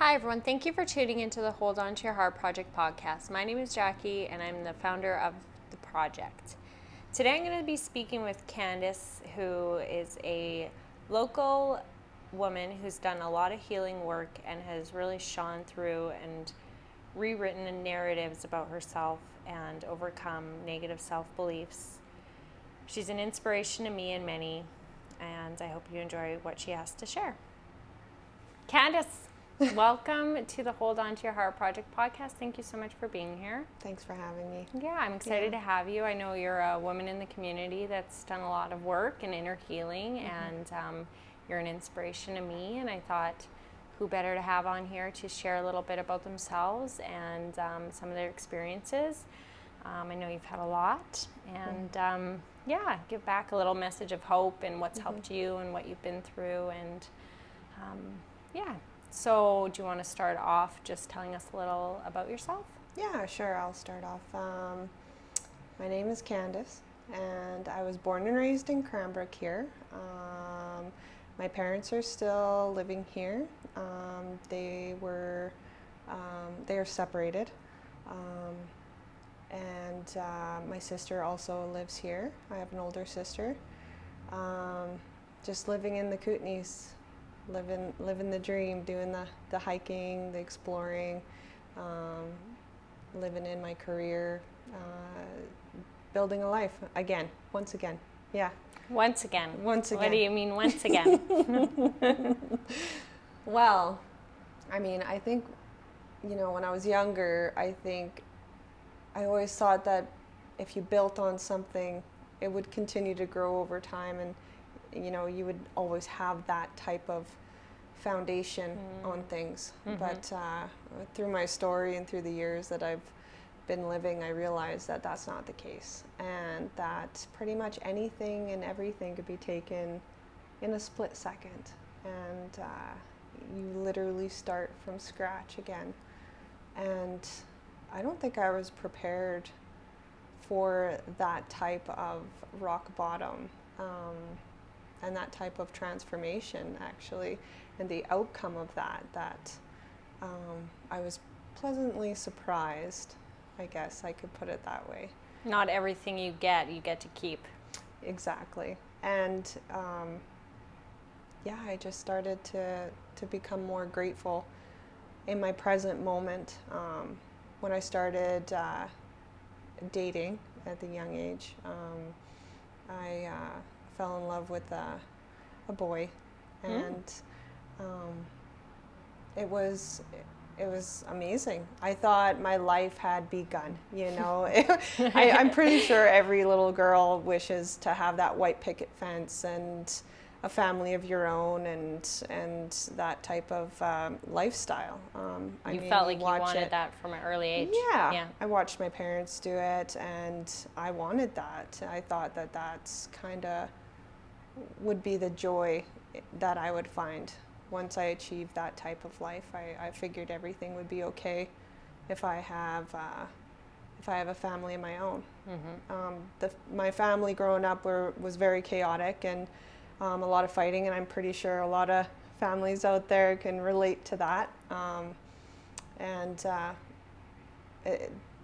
Hi everyone, thank you for tuning into the Hold On to Your Heart Project podcast. My name is Jacquie and I'm the founder of the project. Today I'm going to be speaking with Candace, who is a local woman who's done a lot of healing work and has really shone through and rewritten narratives about herself and overcome negative self-beliefs. She's an inspiration to me and many, and I hope you enjoy what she has to share. Candace! Welcome to the Hold On to Your Heart Project podcast. Thank you so much for being here. Thanks for having me. Yeah, I'm excited to have you. I know you're a woman in the community that's done a lot of work and inner healing, and you're an inspiration to me. And I thought, who better to have on here to share a little bit about themselves and some of their experiences. I know you've had a lot, and give back a little message of hope and what's helped you and what you've been through, and So do you want to start off just telling us a little about yourself? Yeah, sure. I'll start off. My name is Candace, and I was born and raised in Cranbrook here. My parents are still living here. They are separated, and my sister also lives here. I have an older sister. Just living in the Kootenays. Living the dream, doing the hiking, the exploring, living in my career, building a life once again. Yeah. Once again. Once again. What do you mean once again? Well, I think, when I was younger, I always thought that if you built on something, it would continue to grow over time, and you would always have that type of foundation on things. But through my story and through the years that I've been living, I realized that that's not the case, and that pretty much anything and everything could be taken in a split second, and you literally start from scratch again. And I don't think I was prepared for that type of rock bottom. And that type of transformation, actually, and the outcome of that I was pleasantly surprised, I guess I could put it that way. Not everything you get to keep. Exactly. And I just started to become more grateful in my present moment. When I started dating at the young age, I fell in love with a boy, and it was amazing. I thought my life had begun. I'm pretty sure every little girl wishes to have that white picket fence and a family of your own, and that type of lifestyle. You felt like you wanted that from an early age. Yeah. I watched my parents do it, and I wanted that. I thought that that's kind of would be the joy that I would find once I achieved that type of life. I figured everything would be okay if I have a family of my own. My family growing up was very chaotic, and a lot of fighting, and I'm pretty sure a lot of families out there can relate to that.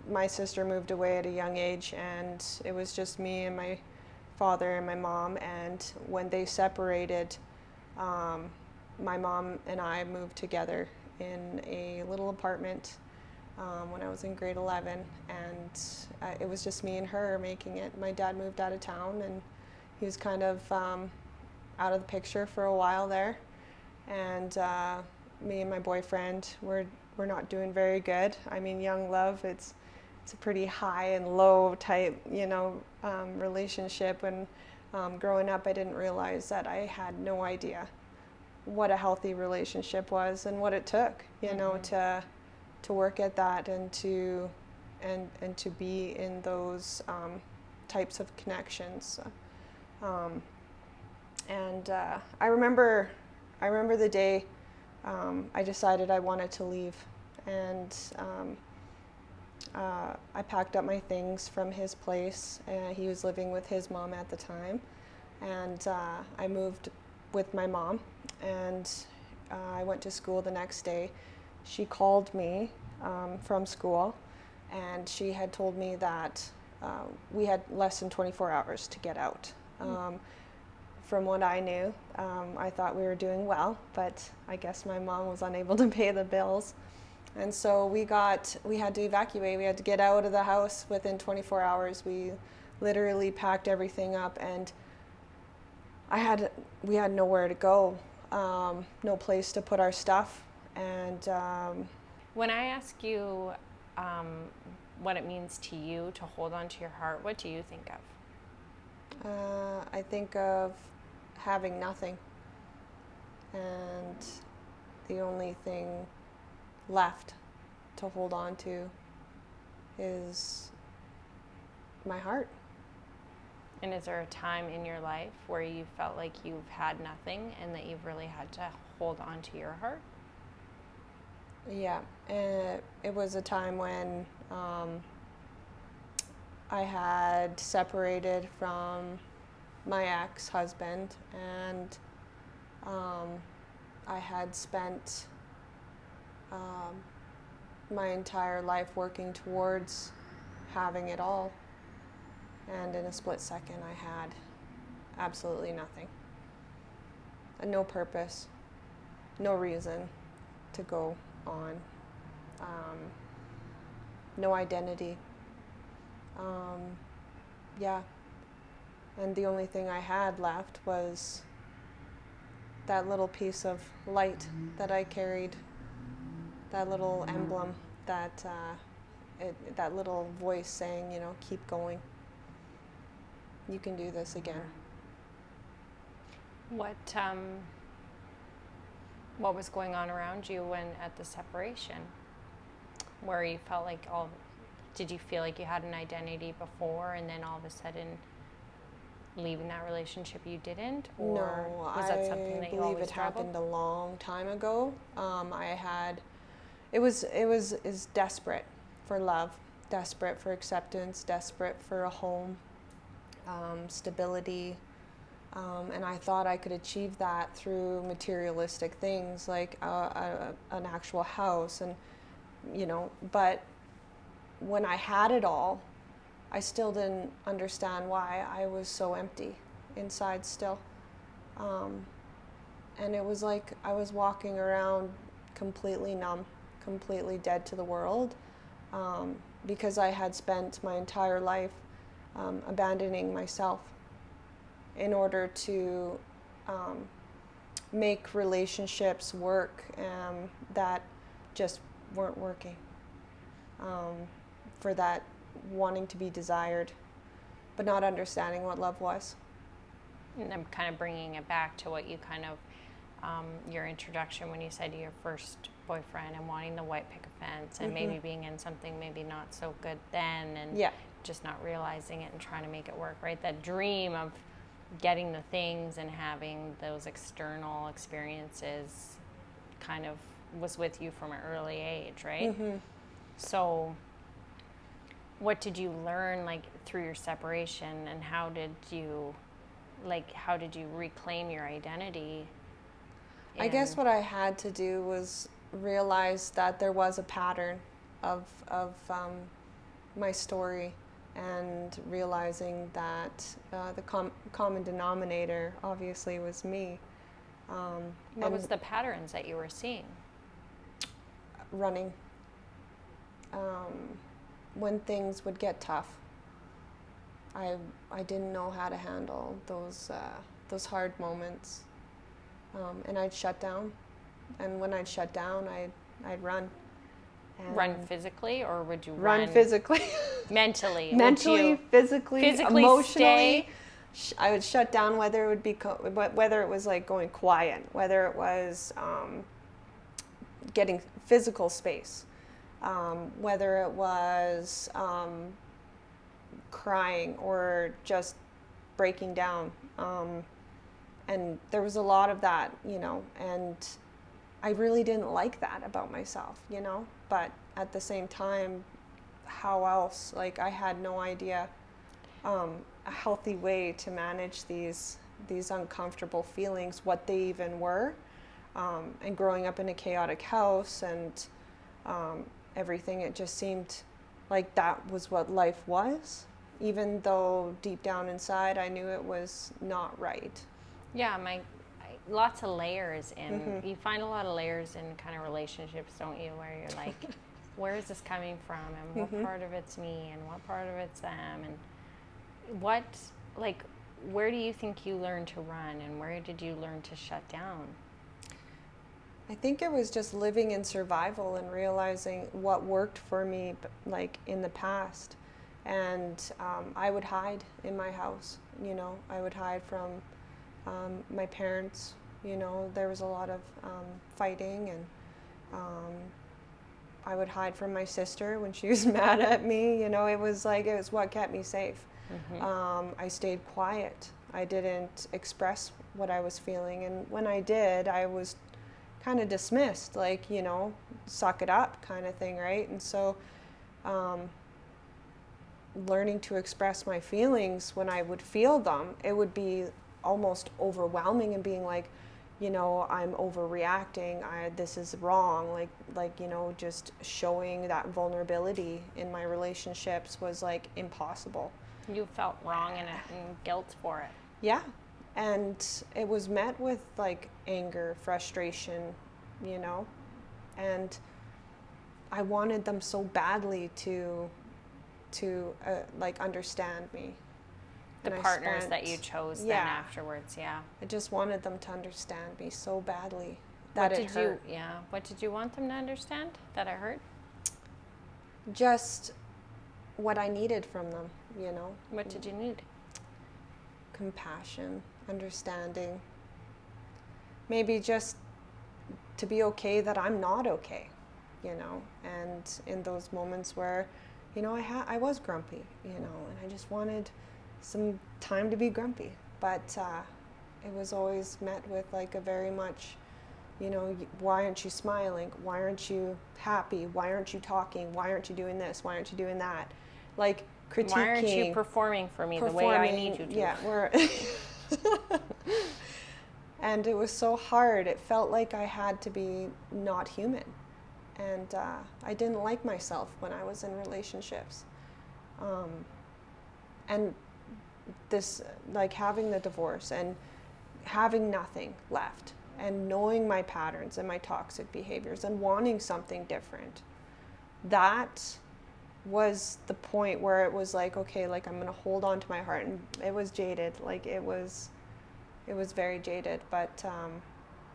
My sister moved away at a young age, and it was just me and my father and my mom, and when they separated, my mom and I moved together in a little apartment when I was in grade 11, and it was just me and her making it. My dad moved out of town, and he was kind of out of the picture for a while there, and me and my boyfriend were not doing very good. Young love, it's a pretty high and low type, relationship. And growing up, I didn't realize that I had no idea what a healthy relationship was and what it took, to work at that and to be in those types of connections. I remember the day I decided I wanted to leave, and I packed up my things from his place. He was living with his mom at the time, and I moved with my mom, and I went to school the next day, she called me from school, and she had told me that we had less than 24 hours to get out. From what I knew, I thought we were doing well, but I guess my mom was unable to pay the bills. And so we had to evacuate. We had to get out of the house within 24 hours. We literally packed everything up, and we had nowhere to go, no place to put our stuff. And when I ask you what it means to you to hold on to your heart, what do you think of? I think of having nothing, and the only thing left to hold on to is my heart. And is there a time in your life where you felt like you've had nothing and that you've really had to hold on to your heart? Yeah, it was a time when I had separated from my ex-husband, and I had spent my entire life working towards having it all, and in a split second I had absolutely nothing, and no purpose, no reason to go on, no identity, yeah, and the only thing I had left was that little piece of light that I carried, that little emblem, that little voice saying, you know, keep going. You can do this again. What was going on around you when at the separation, where you felt like did you feel like you had an identity before, and then all of a sudden leaving that relationship you didn't? Or No, was that something that you always believe it struggled? happened a long time ago. It was desperate for love, desperate for acceptance, desperate for a home, stability, and I thought I could achieve that through materialistic things like an actual house, and you know. But when I had it all, I still didn't understand why I was so empty inside still. And it was like I was walking around completely numb, completely dead to the world, because I had spent my entire life abandoning myself in order to make relationships work that just weren't working, for that wanting to be desired, but not understanding what love was. And I'm kind of bringing it back to what you kind of, your introduction when you said your first boyfriend and wanting the white picket fence, and maybe being in something maybe not so good then, and just not realizing it and trying to make it work, right? That dream of getting the things and having those external experiences kind of was with you from an early age, right? So what did you learn, like, through your separation, and how did you reclaim your identity? I guess what I had to do was realize that there was a pattern of my story, and realizing that the common denominator obviously was me. What was the patterns that you were seeing? Running. When things would get tough, I didn't know how to handle those hard moments, and I'd shut down. And when I'd shut down, I'd run. And run physically, or would you run physically? Mentally, physically, stay? emotionally. I would shut down, whether it would be whether it was like going quiet, whether it was getting physical space, whether it was crying or just breaking down, and there was a lot of that, you know, and I really didn't like that about myself, you know, but at the same time, how else? Like, I had no idea a healthy way to manage these uncomfortable feelings, what they even were, And growing up in a chaotic house and everything, it just seemed like that was what life was, even though deep down inside I knew it was not right. Yeah, lots of layers in, you find a lot of layers in kind of relationships, don't you, where you're like, where is this coming from, and what part of it's me, and what part of it's them, and where do you think you learned to run, and where did you learn to shut down? I think it was just living in survival and realizing what worked for me, like in the past. And I would hide in my house, you know, I would hide from my parents, you know, there was a lot of fighting, and I would hide from my sister when she was mad at me, you know, it was what kept me safe. I stayed quiet. I didn't express what I was feeling, and when I did, I was kind of dismissed, like, you know, suck it up kind of thing, right? And so learning to express my feelings when I would feel them, it would be almost overwhelming and being like, you know, I'm overreacting, this is wrong, like, you know, just showing that vulnerability in my relationships was like impossible. You felt wrong in it and guilt for it. Yeah. And it was met with like anger, frustration, you know, and I wanted them so badly to like understand me. The partners that you chose then afterwards, yeah. I just wanted them to understand me so badly that it hurt. What did you want them to understand that it hurt? Just what I needed from them, you know. What did you need? Compassion, understanding. Maybe just to be okay that I'm not okay, you know. And in those moments where, you know, I was grumpy, you know, and I just wanted some time to be grumpy, but it was always met with like a very much, you know, why aren't you smiling? Why aren't you happy? Why aren't you talking? Why aren't you doing this? Why aren't you doing that? Like critiquing. Why aren't you performing for me the way I need you to? Yeah, and it was so hard. It felt like I had to be not human, and I didn't like myself when I was in relationships, and this, like having the divorce and having nothing left and knowing my patterns and my toxic behaviors and wanting something different, that was the point where it was like, okay, like I'm going to hold on to my heart. And it was jaded, like it was very jaded, but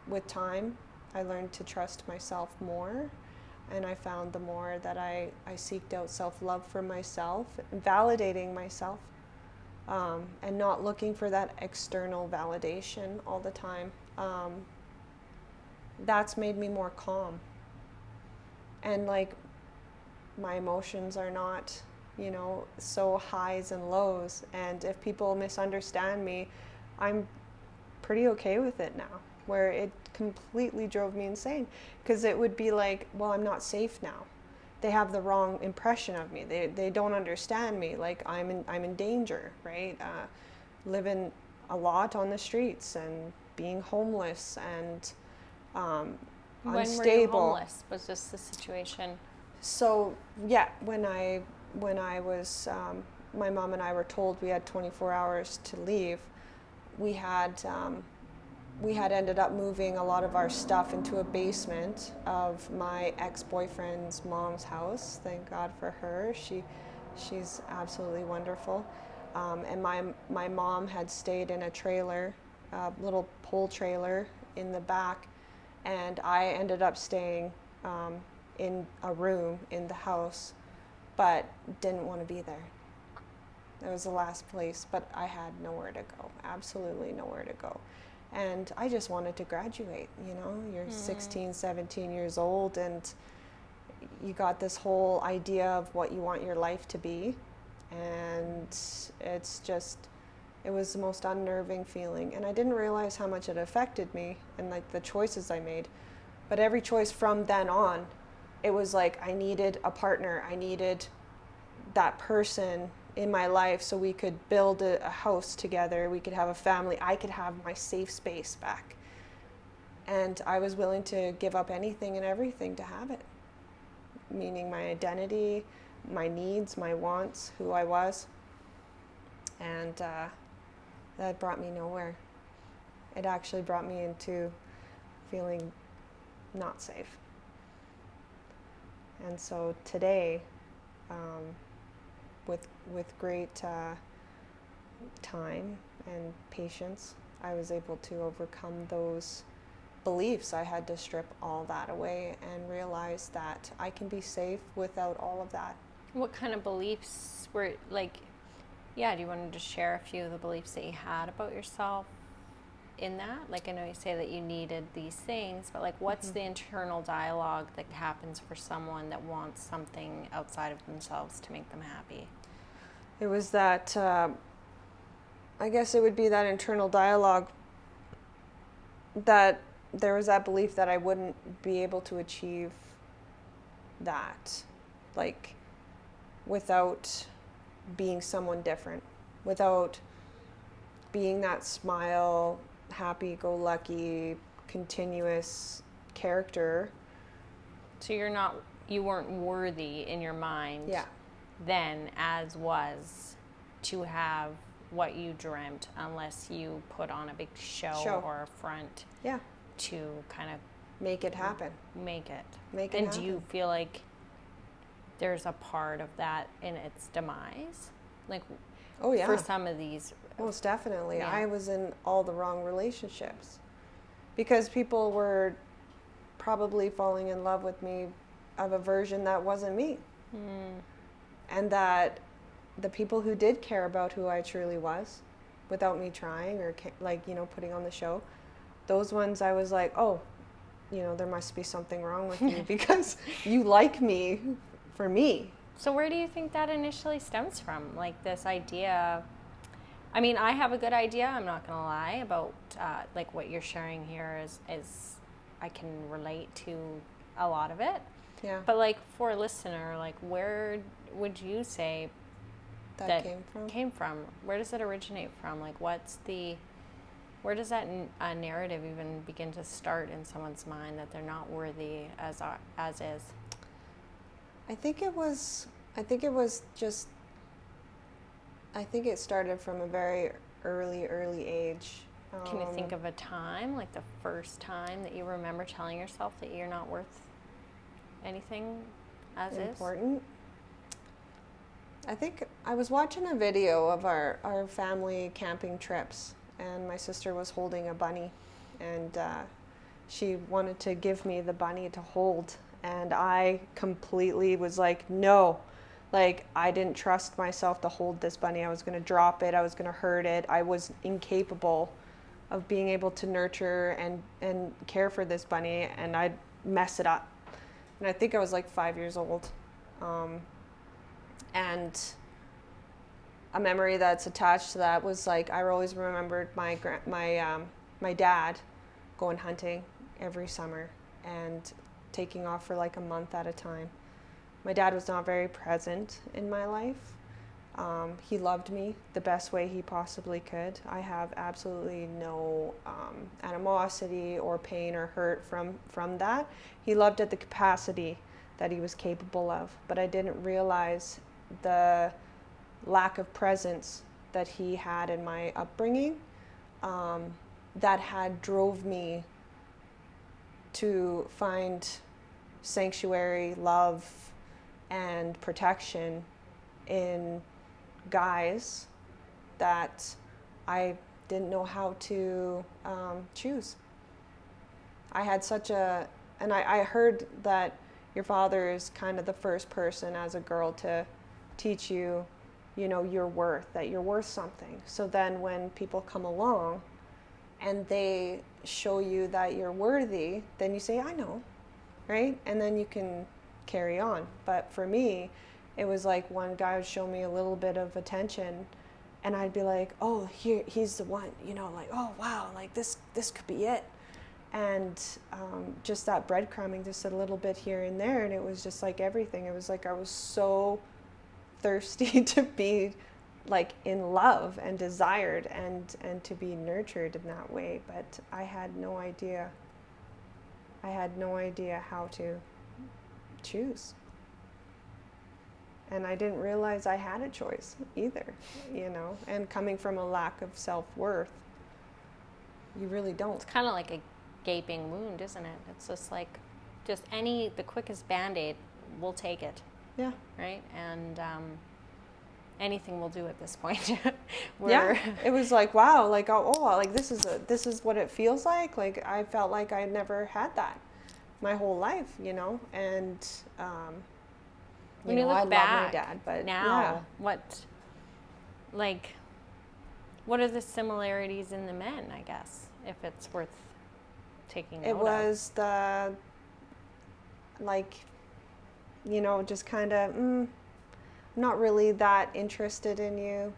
with time I learned to trust myself more, and I found the more that I seeked out self-love for myself, validating myself, and not looking for that external validation all the time. That's made me more calm. And like my emotions are not, you know, so highs and lows. And if people misunderstand me, I'm pretty okay with it now, where it completely drove me insane. Because it would be like, well, I'm not safe now. They have the wrong impression of me. They don't understand me. Like I'm in danger, right? Living a lot on the streets and being homeless and unstable. When were you homeless? Was this the situation? So yeah, when I was, my mom and I were told we had 24 hours to leave. We had ended up moving a lot of our stuff into a basement of my ex-boyfriend's mom's house. Thank God for her. She's absolutely wonderful. And my mom had stayed in a trailer, a little pole trailer in the back, and I ended up staying in a room in the house, but didn't want to be there. It was the last place, but I had nowhere to go, absolutely nowhere to go. And I just wanted to graduate, you know, you're 16, 17 years old, and you got this whole idea of what you want your life to be. And it's just, it was the most unnerving feeling. And I didn't realize how much it affected me and like the choices I made. But every choice from then on, it was like I needed a partner. I needed that person in my life so we could build a house together, we could have a family, I could have my safe space back. And I was willing to give up anything and everything to have it, meaning my identity, my needs, my wants, who I was. And that brought me nowhere. It actually brought me into feeling not safe. And so today, with great time and patience, I was able to overcome those beliefs. I had to strip all that away and realize that I can be safe without all of that. What kind of beliefs were, like, do you want to just share a few of the beliefs that you had about yourself in that? Like, I know you say that you needed these things, but like, what's the internal dialogue that happens for someone that wants something outside of themselves to make them happy? It was that, I guess it would be that internal dialogue, that there was that belief that I wouldn't be able to achieve that, like, without being someone different, without being that smile, happy-go-lucky, continuous character. So you weren't worthy in your mind then, as was, to have what you dreamt, unless you put on a big show. Or a front to kind of make it happen. And do you feel like there's a part of that in its demise? Like, for some of these? Most definitely. Yeah. I was in all the wrong relationships because people were probably falling in love with me of a version that wasn't me. And that the people who did care about who I truly was, without me trying or putting on the show, those ones I was like, oh, there must be something wrong with you because you like me for me. So where do you think that initially stems from? Like, this idea, I mean, I have a good idea, I'm not going to lie, about like what you're sharing here is I can relate to a lot of it. Yeah. But like, for a listener, like, where would you say that came from? Where does it originate from? Like, where does that narrative even begin to start in someone's mind, that they're not worthy as is? I think it started from a very early age. Can you think of a time, like the first time that you remember telling yourself that you're not worth anything as important? I think I was watching a video of our family camping trips, and my sister was holding a bunny, and she wanted to give me the bunny to hold, and I completely was like, no. Like, I didn't trust myself to hold this bunny. I was going to drop it. I was going to hurt it. I was incapable of being able to nurture and care for this bunny, and I'd mess it up. And I think I was like 5 years old. And a memory that's attached to that was, like, I always remembered my dad going hunting every summer and taking off for like a month at a time. My dad was not very present in my life. He loved me the best way he possibly could. I have absolutely no animosity or pain or hurt from that. He loved at the capacity that he was capable of, but I didn't realize the lack of presence that he had in my upbringing that had drove me to find sanctuary, love, and protection in guys that I didn't know how to choose. I had and I heard that your father is kind of the first person as a girl to teach you, your worth, that you're worth something. So then when people come along and they show you that you're worthy, then you say, I know, right? And then you can carry on. But for me, it was like one guy would show me a little bit of attention and I'd be like, oh, he's the one, like, oh, wow, like this could be it. And just that breadcrumbing, just a little bit here and there, and it was just like everything. It was like I was so thirsty to be like in love and desired and to be nurtured in that way, but I had no idea I had no idea how to choose. And I didn't realize I had a choice either, you know. And coming from a lack of self-worth, you really don't. It's kind of like a gaping wound, isn't it? It's just like, the quickest Band-Aid, we'll take it. Yeah. Right? And anything will do at this point. Yeah. It was like, wow, like, like this is what it feels like. Like, I felt like I never had that my whole life, you know. And when you look I back love my dad, but now, what are the similarities in the men, I guess, if it's worth taking note of? It was the, like, you know, just kind of, I'm not really that interested in you.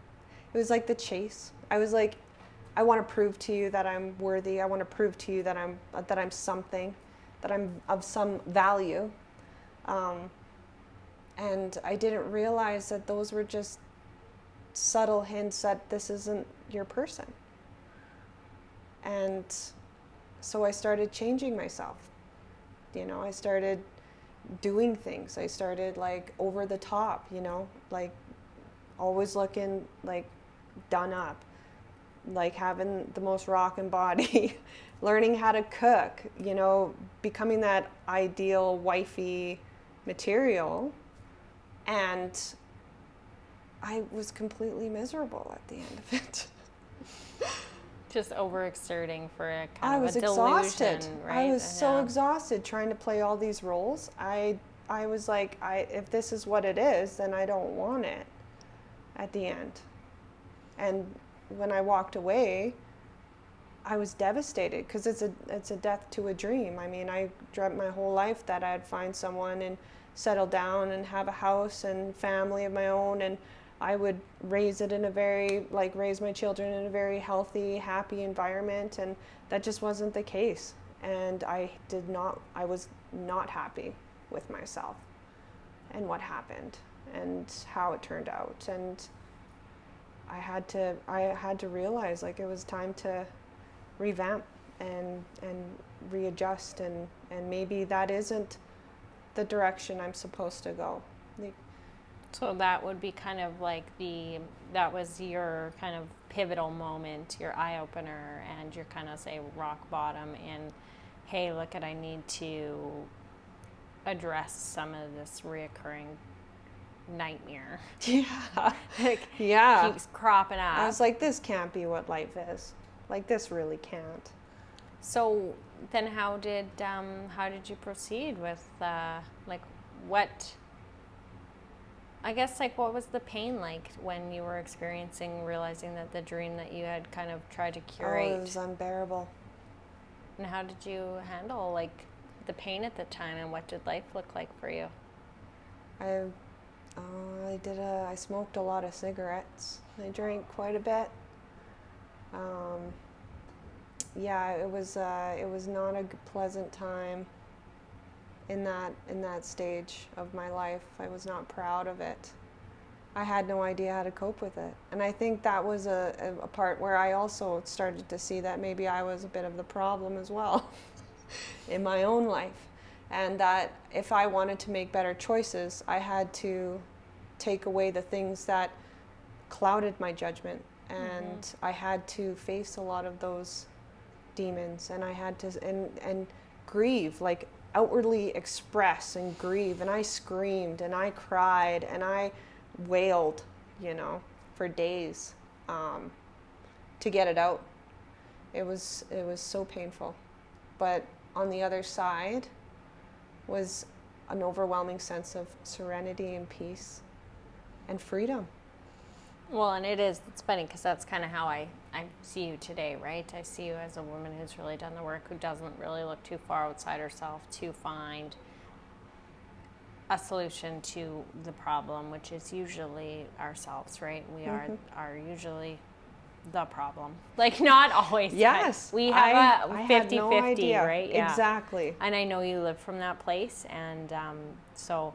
It was like the chase. I was like, I want to prove to you that I'm worthy. I want to prove to you that I'm something, that I'm of some value. And I didn't realize that those were just subtle hints that this isn't your person. And so I started changing myself. You know, I started doing things. I started like over the top, you know, like always looking like done up, like having the most rockin' body, learning how to cook, you know, becoming that ideal wifey material. And I was completely miserable at the end of it. Just overexerting for a kind I of a was delusion, exhausted. right? I was so exhausted trying to play all these roles. I was like, if this is what it is, then I don't want it at the end. And when I walked away, I was devastated because it's a death to a dream. I mean, I dreamt my whole life that I'd find someone and settle down and have a house and family of my own, and I would raise my children in a very healthy, happy environment, and that just wasn't the case. And I was not happy with myself and what happened and how it turned out. And I had to realize, like, it was time to revamp and readjust, and maybe that isn't the direction I'm supposed to go. So that would be kind of like that was your kind of pivotal moment, your eye opener, and your kind of say rock bottom in, hey, look at, I need to address some of this reoccurring nightmare. Yeah. Yeah. Keeps cropping up. I was like, this can't be what life is. Like, this really can't. So then how did you proceed with what was the pain like when you were realizing that the dream that you had kind of tried to curate? Oh, it was unbearable. And how did you handle like the pain at the time, and what did life look like for you? I smoked a lot of cigarettes. I drank quite a bit. Yeah, it was not a pleasant time in that stage of my life. I was not proud of it. I had no idea how to cope with it. And I think that was a part where I also started to see that maybe I was a bit of the problem as well in my own life. And that if I wanted to make better choices, I had to take away the things that clouded my judgment. And I had to face a lot of those demons, and I had to and grieve, like outwardly express and grieve. And I screamed and I cried and I wailed, you know, for days to get it out. It was so painful. But on the other side was an overwhelming sense of serenity and peace and freedom. Well, and it's funny because that's kind of how I see you today, right? I see you as a woman who's really done the work, who doesn't really look too far outside herself to find a solution to the problem, which is usually ourselves, right? We are usually the problem. Like, not always. Yes. We have a 50-50, no idea. right? Yeah. Exactly. And I know you live from that place, and so,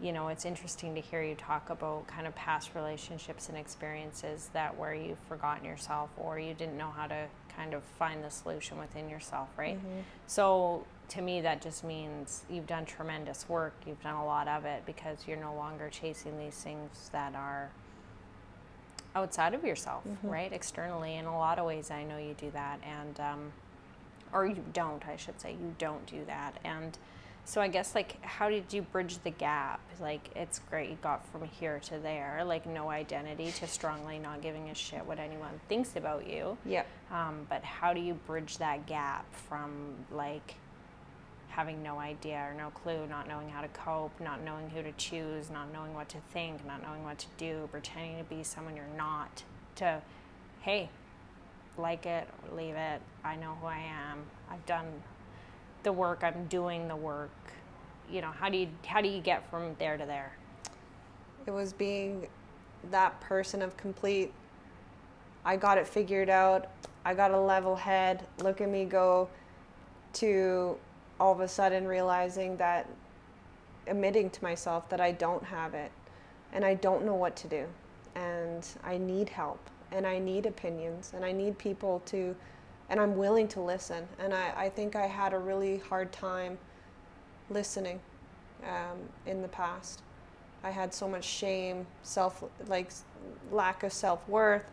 you know, it's interesting to hear you talk about kind of past relationships and experiences that where you've forgotten yourself or you didn't know how to kind of find the solution within yourself, right? So to me, that just means you've done tremendous work. You've done a lot of it because you're no longer chasing these things that are outside of yourself, right? Externally. In a lot of ways, I know you do that. And, or you don't, I should say. You don't do that. And so I guess, like, how did you bridge the gap? Like, it's great you got from here to there, like no identity to strongly not giving a shit what anyone thinks about you. Yeah. But how do you bridge that gap from, like, having no idea or no clue, not knowing how to cope, not knowing who to choose, not knowing what to think, not knowing what to do, pretending to be someone you're not, to, hey, like it or leave it, I know who I am, I've done the work, I'm doing the work. You know, how do you get from there to there? It was being that person of complete, I got it figured out, I got a level head, look at me go, to all of a sudden realizing that, admitting to myself that I don't have it and I don't know what to do and I need help and I need opinions and I need people to, and I'm willing to listen. And I think I had a really hard time listening in the past. I had so much shame, lack of self-worth.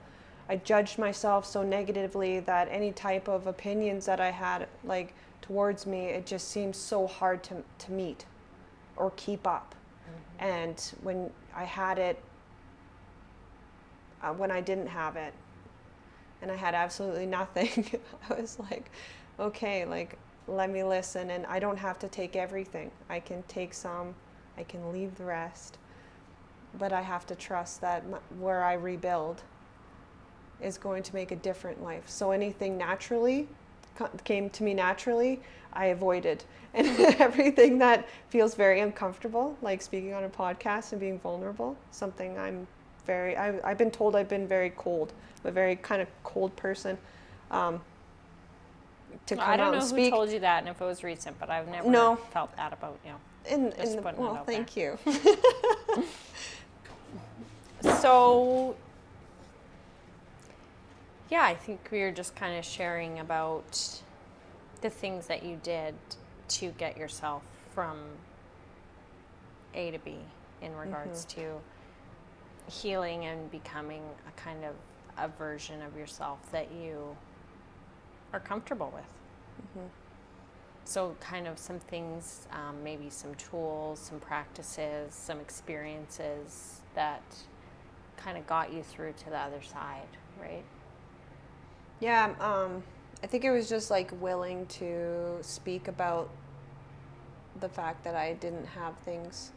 I judged myself so negatively that any type of opinions that I had, like, towards me, it just seemed so hard to meet or keep up. And when I had it, when I didn't have it, and I had absolutely nothing, I was like, okay, like, let me listen, and I don't have to take everything. I can take some, I can leave the rest, but I have to trust that where I rebuild is going to make a different life. So anything naturally came to me naturally, I avoided. And everything that feels very uncomfortable, like speaking on a podcast and being vulnerable, something I've been told I've been very cold, a very kind of cold person. To come I don't out know and who speak. told you that and if it was recent, but I've never felt that about you. Well, thank you. So, yeah, I think we were just kind of sharing about the things that you did to get yourself from A to B in regards to healing and becoming a kind of a version of yourself that you are comfortable with. So kind of some things, maybe some tools, some practices, some experiences that kind of got you through to the other side, right? Yeah, I think it was just like willing to speak about the fact that I didn't have things,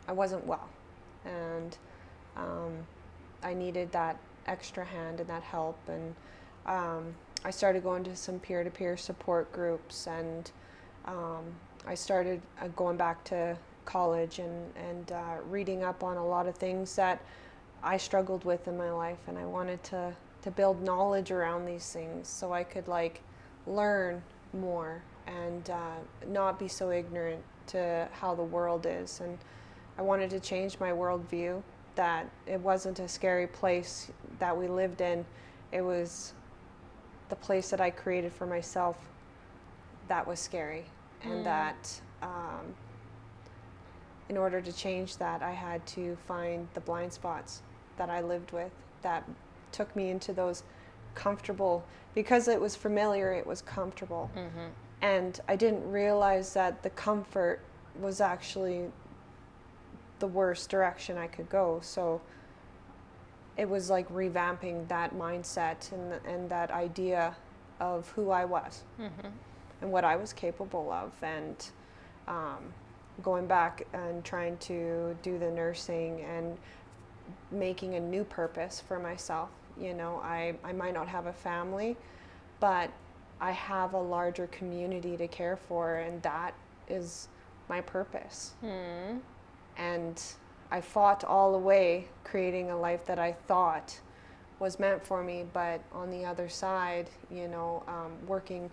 I wasn't well, and I needed that extra hand and that help, and I started going to some peer-to-peer support groups, and I started going back to college and reading up on a lot of things that I struggled with in my life, and I wanted to build knowledge around these things so I could like learn more and not be so ignorant to how the world is. And I wanted to change my worldview, that it wasn't a scary place that we lived in, it was the place that I created for myself that was scary, and that in order to change that, I had to find the blind spots that I lived with that took me into those comfortable, because it was familiar, it was comfortable. And I didn't realize that the comfort was actually the worst direction I could go. So it was like revamping that mindset and that idea of who I was and what I was capable of, and going back and trying to do the nursing and making a new purpose for myself. You know, I might not have a family, but I have a larger community to care for, and that is my purpose. And I fought all the way creating a life that I thought was meant for me, but on the other side, you know, working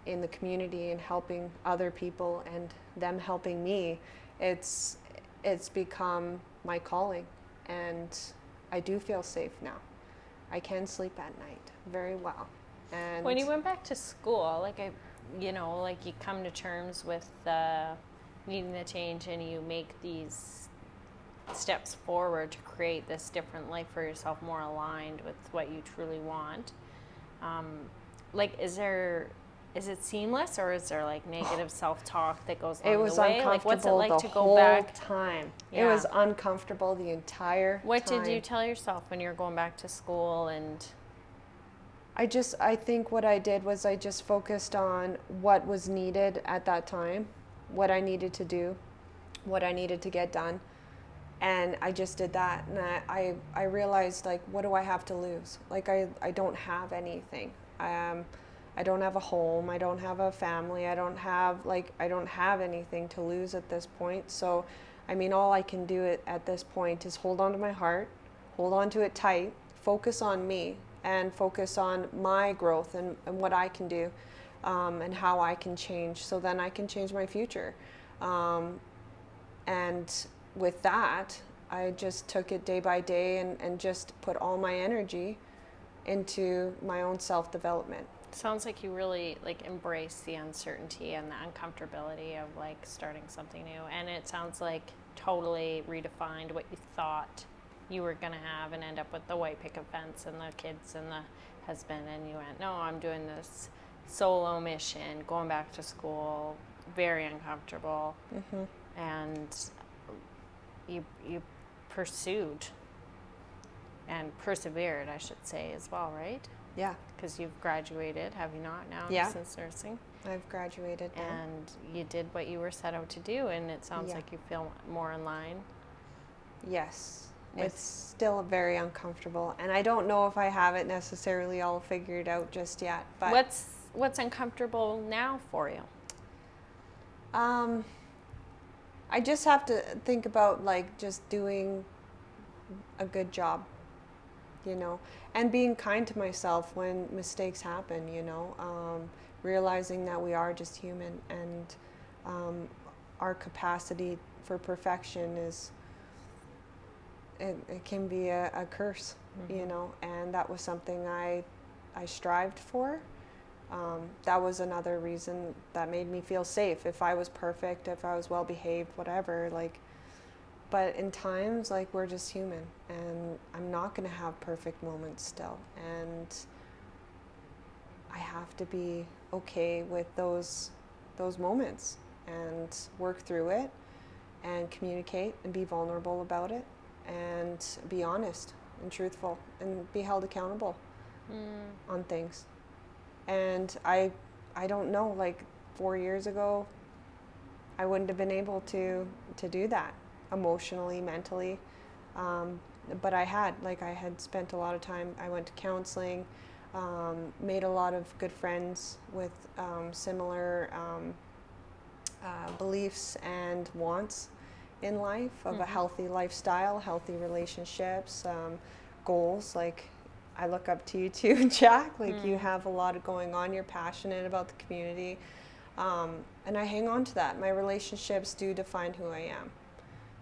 in the community and helping other people and them helping me, it's become my calling, and I do feel safe now. I can sleep at night very well. And when you went back to school, like you know, like you come to terms with needing the change, and you make these steps forward to create this different life for yourself, more aligned with what you truly want. Like, is it seamless, or is there like negative self-talk that goes along It was the way? uncomfortable Like, what's it like the to go whole back? time. Yeah. It was uncomfortable the entire What time. did you tell yourself when you were going back to school? And I think what I did was I just focused on what was needed at that time, what I needed to do, what I needed to get done. And I just did that. And I realized, like, what do I have to lose? Like, I don't have anything. I don't have a home. I don't have a family. I don't have anything to lose at this point. So, I mean, all I can do at this point is hold on to my heart, hold on to it tight, focus on me, and focus on my growth and what I can do, and how I can change, so then I can change my future. And with that, I just took it day by day and just put all my energy into my own self-development. sounds like you really like embrace the uncertainty and the uncomfortability of like starting something new, and it sounds like totally redefined what you thought you were going to have and end up with the white picket fence and the kids and the husband, and you went, no, I'm doing this solo mission, going back to school, very uncomfortable. And you pursued and persevered, I should say, as well, right? Yeah. Because you've graduated, have you not, now, Yeah. since nursing? I've graduated now. And you did what you were set out to do, and it sounds Yeah. like you feel more in line. Yes. It's still very uncomfortable, and I don't know if I have it necessarily all figured out just yet. But What's uncomfortable now for you? I just have to think about like just doing a good job, you know, and being kind to myself when mistakes happen, you know, realizing that we are just human, and our capacity for perfection is, it can be a curse, you know, and that was something I strived for. That was another reason that made me feel safe. If I was perfect, if I was well behaved, whatever, like, but in times, like, we're just human, and I'm not going to have perfect moments still, and I have to be okay with those moments and work through it and communicate and be vulnerable about it and be honest and truthful and be held accountable on things. And I don't know, like 4 years ago, I wouldn't have been able to do that emotionally, mentally. But I had spent a lot of time, I went to counseling, made a lot of good friends with similar beliefs and wants in life of a healthy lifestyle, healthy relationships, goals. Like, I look up to you too, Jack. Like, you have a lot going on. You're passionate about the community. And I hang on to that. My relationships do define who I am.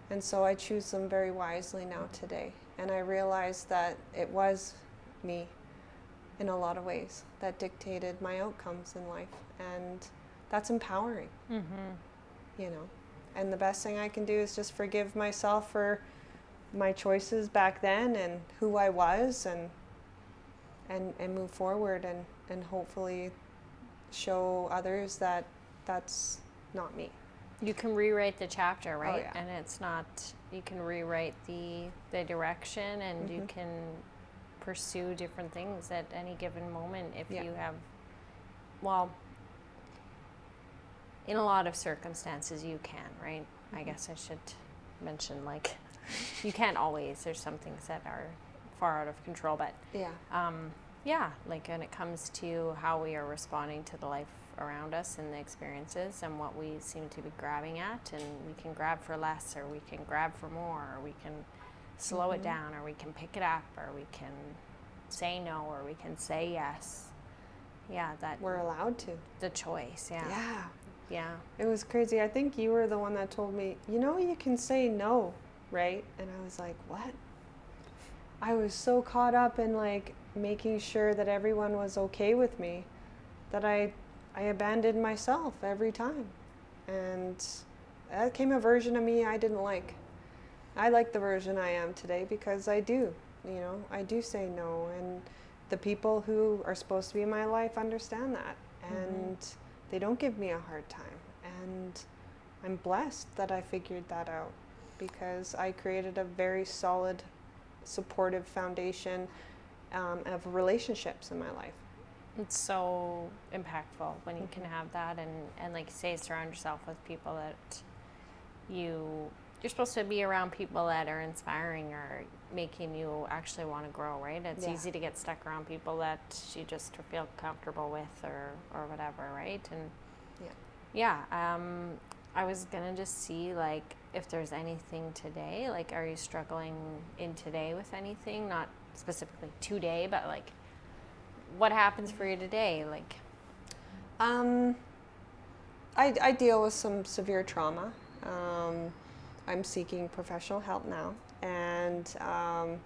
And so I choose them very wisely now today. And I realize that it was me in a lot of ways that dictated my outcomes in life. And that's empowering, you know. And the best thing I can do is just forgive myself for my choices back then and who I was, and move forward and hopefully show others that that's not me. You can rewrite the chapter, right? Oh, yeah. And it's not, you can rewrite the direction, and you can pursue different things at any given moment if you have, well, in a lot of circumstances you can, right? I guess I should mention, like, you can't always. There's some things that are far out of control, but like when it comes to how we are responding to the life around us and the experiences and what we seem to be grabbing at, and we can grab for less, or we can grab for more, or we can slow it down, or we can pick it up, or we can say no, or we can say yes. Yeah, that We're allowed to. the choice. Yeah. It was crazy. I think you were the one that told me, you know, you can say no, right? And I was like, what? I was so caught up in like making sure that everyone was okay with me that I I abandoned myself every time. And that came a version of me I didn't like. I like the version I am today because I do, I do say no. And the people who are supposed to be in my life understand that. And they don't give me a hard time. And I'm blessed that I figured that out because I created a very solid, supportive foundation of relationships in my life. It's so impactful when you can have that and like you say, surround yourself with people that you're supposed to be around people that are inspiring or making you actually want to grow, right? It's easy to get stuck around people that you just feel comfortable with or whatever, right? And I was gonna just see like if there's anything today, like are you struggling in today with anything? Not specifically today, but like what happens for you today? Like I deal with some severe trauma. I'm seeking professional help now, and I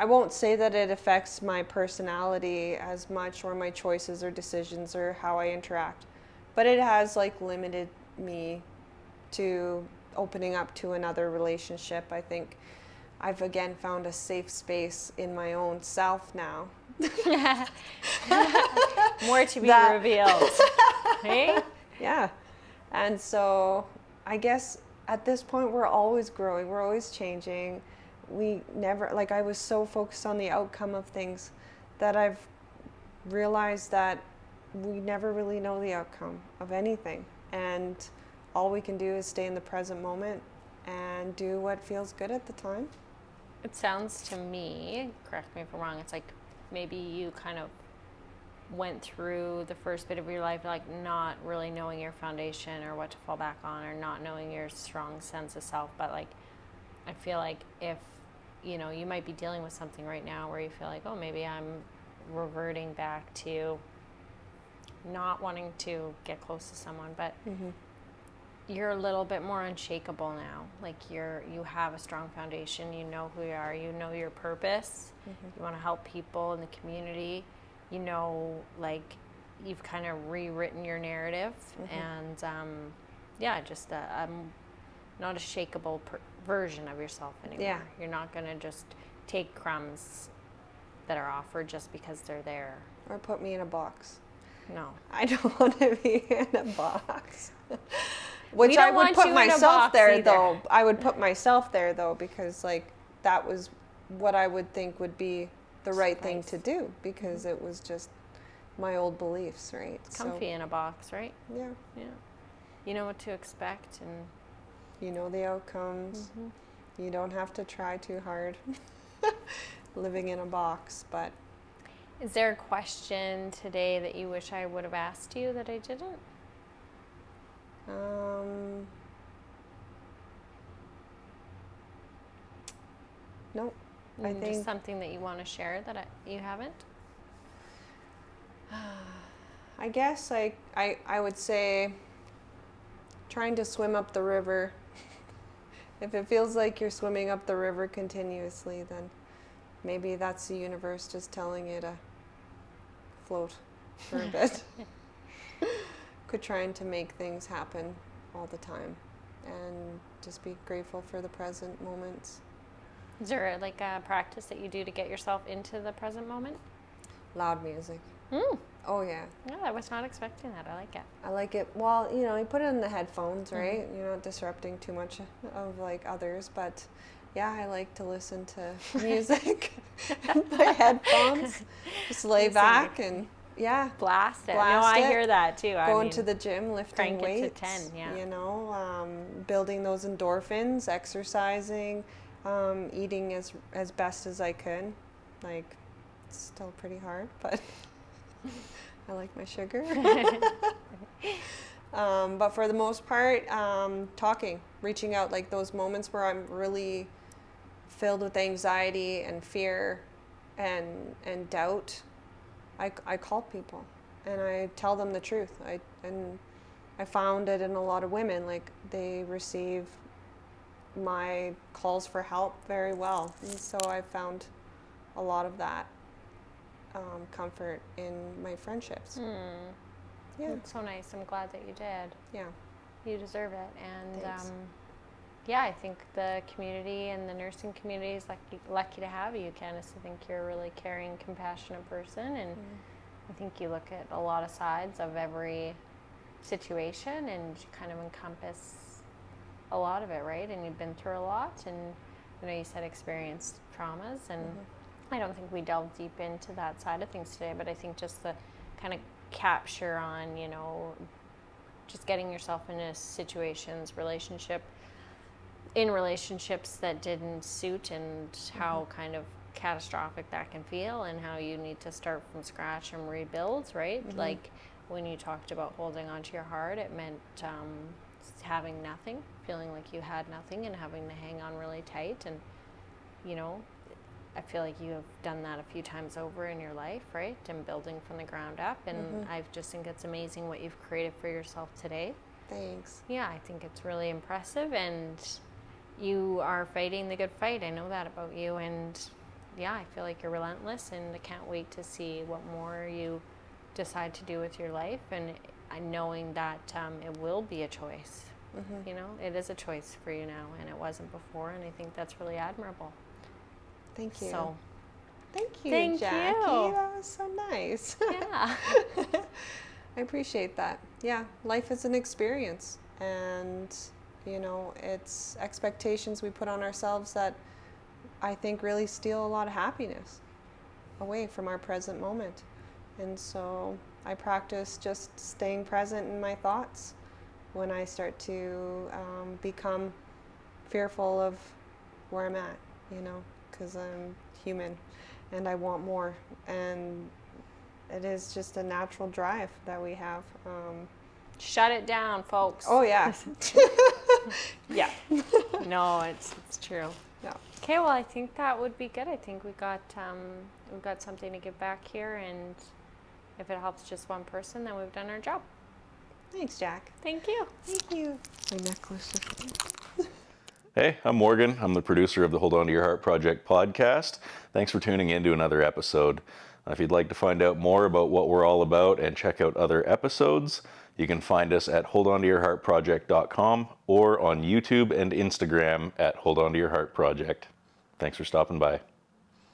won't say that it affects my personality as much or my choices or decisions or how I interact, but it has like limited me to opening up to another relationship. I think I've again found a safe space in my own self now. More to be revealed. Hey? Yeah. And so I guess at this point we're always growing, we're always changing. We never, like I was so focused on the outcome of things that I've realized that we never really know the outcome of anything. And all we can do is stay in the present moment and do what feels good at the time. It sounds to me, correct me if I'm wrong, it's like maybe you kind of went through the first bit of your life like not really knowing your foundation or what to fall back on or not knowing your strong sense of self, but like I feel like if you might be dealing with something right now where you feel like, oh, maybe I'm reverting back to not wanting to get close to someone, but you're a little bit more unshakable now. Like you have a strong foundation, you know who you are, you know your purpose, you want to help people in the community, like you've kind of rewritten your narrative and just not a shakable version of yourself anymore. Yeah. You're not going to just take crumbs that are offered just because they're there. Or put me in a box. No. I don't want to be in a box. Which I would put myself there though. I would put myself there though because like that was what I would think would be the right thing to do because it was just my old beliefs, right? It's comfy in a box, right? Yeah. Yeah. You know what to expect and you know the outcomes. You don't have to try too hard living in a box, but is there a question today that you wish I would have asked you that I didn't? Nope. I think just something that you want to share that you haven't? I guess I would say trying to swim up the river. If it feels like you're swimming up the river continuously, then maybe that's the universe just telling you to float for a bit. Quit trying to make things happen all the time and just be grateful for the present moments. Is there like a practice that you do to get yourself into the present moment? Loud music. Oh yeah. Yeah, I was not expecting that. I like it. I like it. Well, you put it in the headphones, right? You're not disrupting too much of like others, but yeah, I like to listen to music in my headphones. Just lay back and blast it. I hear that too. Going to the gym, lifting weights. Crank it to 10, yeah. Building those endorphins, exercising, eating as best as I could. Like, it's still pretty hard, but I like my sugar. But for the most part, talking, reaching out, like those moments where I'm really filled with anxiety and fear and doubt, I call people and I tell them the truth. I found it in a lot of women, like they receive my calls for help very well. And so I found a lot of that comfort in my friendships. Yeah. That's so nice. I'm glad that you did. Yeah. You deserve it. And Thanks. yeah, I think the community and the nursing community is lucky to have you, Candace. I think you're a really caring, compassionate person, and I think you look at a lot of sides of every situation and you kind of encompass a lot of it, right? And you've been through a lot, and you said experienced traumas, and I don't think we delve deep into that side of things today, but I think just the kind of capture on, just getting yourself into situations, relationships that didn't suit, and how kind of catastrophic that can feel, and how you need to start from scratch and rebuild, right? Like when you talked about holding onto your heart, it meant having nothing, feeling like you had nothing, and having to hang on really tight. And I feel like you have done that a few times over in your life, right? And building from the ground up. And I just think it's amazing what you've created for yourself today. Thanks. Yeah, I think it's really impressive, and you are fighting the good fight. I know that about you, and yeah, I feel like you're relentless, and I can't wait to see what more you decide to do with your life, and knowing that it will be a choice. It is a choice for you now, and it wasn't before, and I think that's really admirable. Thank you. So, thank you, thank Jackie. you. That was so nice. Yeah. I appreciate that. Yeah, life is an experience, and it's expectations we put on ourselves that I think really steal a lot of happiness away from our present moment. And so I practice just staying present in my thoughts when I start to become fearful of where I'm at, because I'm human and I want more. And it is just a natural drive that we have. Shut it down, folks. Oh, yeah. Yeah. No, it's true. Yeah. Okay, well, I think that would be good. I think we've got something to give back here, and if it helps just one person, then we've done our job. Thanks, Jack. Thank you. Thank you. My necklace. Hey, I'm Morgan. I'm the producer of the Hold On to Your Heart Project podcast. Thanks for tuning in to another episode. If you'd like to find out more about what we're all about and check out other episodes, you can find us at holdontoyourheartproject.com or on YouTube and Instagram at Hold On to Your Heart Project. Thanks for stopping by.